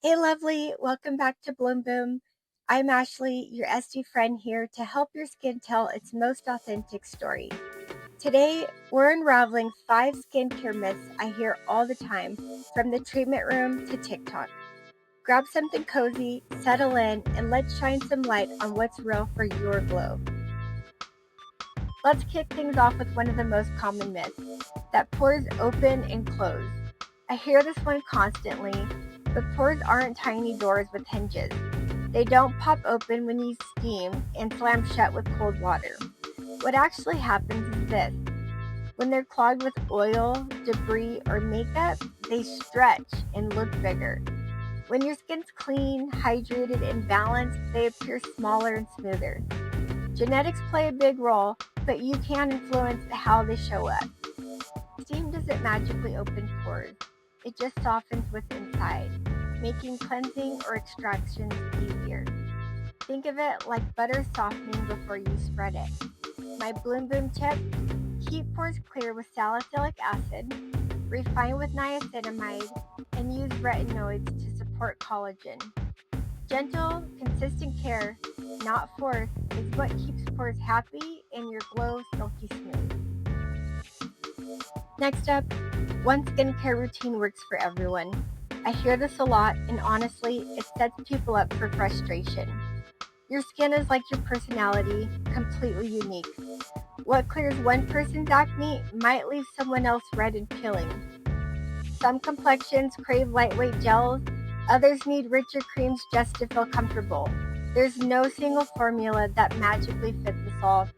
Hey, lovely. Welcome back to Bloom Boom. I'm Ashley, your SD friend here to help your skin tell its most authentic story. Today, we're unraveling 5 skincare myths I hear all the time, from the treatment room to TikTok. Grab something cozy, settle in, and let's shine some light on what's real for your glow. Let's kick things off with one of the most common myths, that pores open and close. I hear this one constantly, but pores aren't tiny doors with hinges. They don't pop open when you steam and slam shut with cold water. What actually happens is this: when they're clogged with oil, debris, or makeup, they stretch and look bigger. When your skin's clean, hydrated, and balanced, they appear smaller and smoother. Genetics play a big role, but you can influence how they show up. Steam doesn't magically open pores, it just softens what's inside, making cleansing or extractions easier. Think of it like butter softening before you spread it. My Bloom Boom tip: keep pores clear with salicylic acid, refine with niacinamide, and use retinoids to support collagen. Gentle, consistent care, not force, is what keeps pores happy and your glow silky smooth. Next up, one skincare routine works for everyone. I hear this a lot, and honestly, it sets people up for frustration. Your skin is like your personality, completely unique. What clears one person's acne might leave someone else red and peeling. Some complexions crave lightweight gels, others need richer creams just to feel comfortable. There's no single formula that magically fits us all.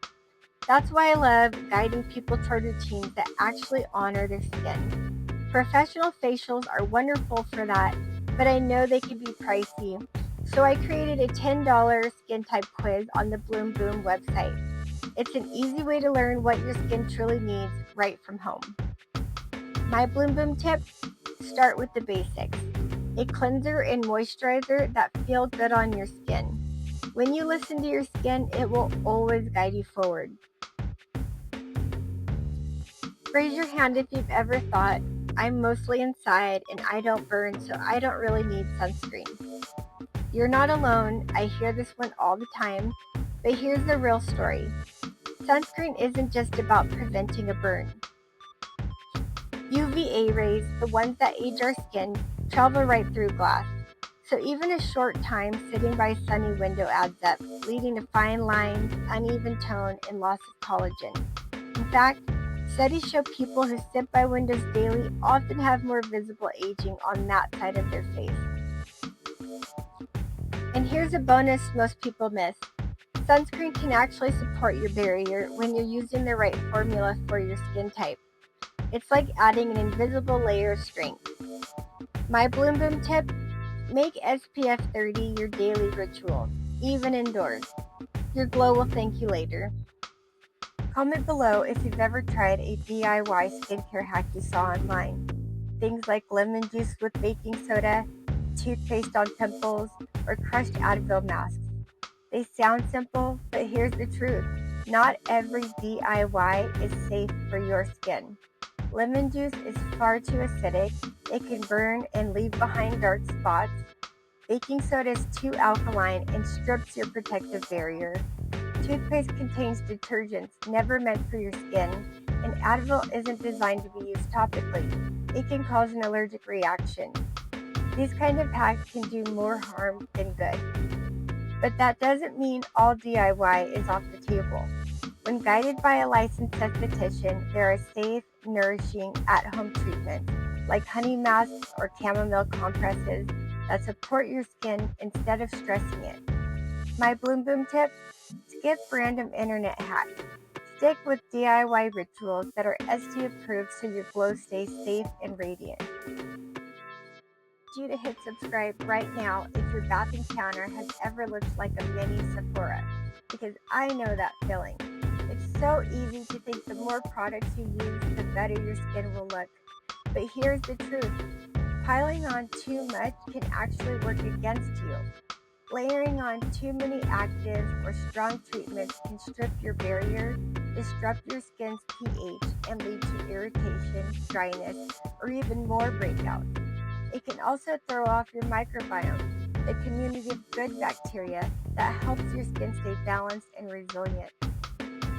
That's why I love guiding people toward routines that actually honor their skin. Professional facials are wonderful for that, but I know they can be pricey. So I created a $10 skin type quiz on the Bloom Boom website. It's an easy way to learn what your skin truly needs right from home. My Bloom Boom tip: start with the basics. A cleanser and moisturizer that feel good on your skin. When you listen to your skin, it will always guide you forward. Raise your hand if you've ever thought, I'm mostly inside and I don't burn, so I don't really need sunscreen. You're not alone. I hear this one all the time, but here's the real story. Sunscreen isn't just about preventing a burn. UVA rays, the ones that age our skin, travel right through glass. So even a short time sitting by a sunny window adds up, leading to fine lines, uneven tone, and loss of collagen. In fact, studies show people who sit by windows daily often have more visible aging on that side of their face. And here's a bonus most people miss. Sunscreen can actually support your barrier when you're using the right formula for your skin type. It's like adding an invisible layer of strength. My Bloom Boom tip: make SPF 30 your daily ritual, even indoors. Your glow will thank you later. Comment below if you've ever tried a DIY skincare hack you saw online. Things like lemon juice with baking soda, toothpaste on pimples, or crushed Advil masks. They sound simple, but here's the truth. Not every DIY is safe for your skin. Lemon juice is far too acidic, it can burn and leave behind dark spots. Baking soda is too alkaline and strips your protective barrier. Toothpaste contains detergents never meant for your skin, and Advil isn't designed to be used topically. It can cause an allergic reaction. These kind of hacks can do more harm than good. But that doesn't mean all DIY is off the table. When guided by a licensed esthetician, there are safe, nourishing, at-home treatments like honey masks or chamomile compresses that support your skin instead of stressing it. My Bloom Boom tip: skip random internet hacks. Stick with DIY rituals that are SD approved so your glow stays safe and radiant. I want you to hit subscribe right now if your bathing counter has ever looked like a mini Sephora, because I know that feeling. It's so easy to think the more products you use, the better your skin will look. But here's the truth. Piling on too much can actually work against you. Layering on too many actives or strong treatments can strip your barrier, disrupt your skin's pH, and lead to irritation, dryness, or even more breakouts. It can also throw off your microbiome, the community of good bacteria that helps your skin stay balanced and resilient.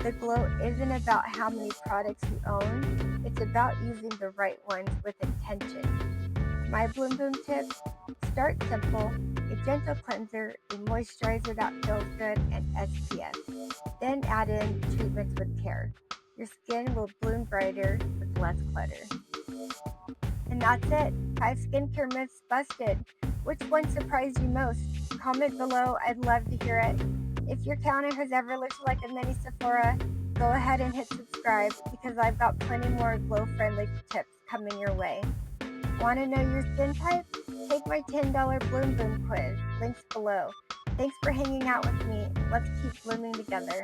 The glow isn't about how many products you own, it's about using the right ones with intention. My Bloom Boom tips: start simple, a gentle cleanser, a moisturizer that feels good, and SPF. Then add in treatments with care. Your skin will bloom brighter with less clutter. And that's it. 5 skincare myths busted. Which one surprised you most? Comment below. I'd love to hear it. If your counter has ever looked like a mini Sephora, go ahead and hit subscribe because I've got plenty more glow-friendly tips coming your way. Want to know your skin type? Take my $10 Bloom Boom quiz. Links below. Thanks for hanging out with me. Let's keep blooming together.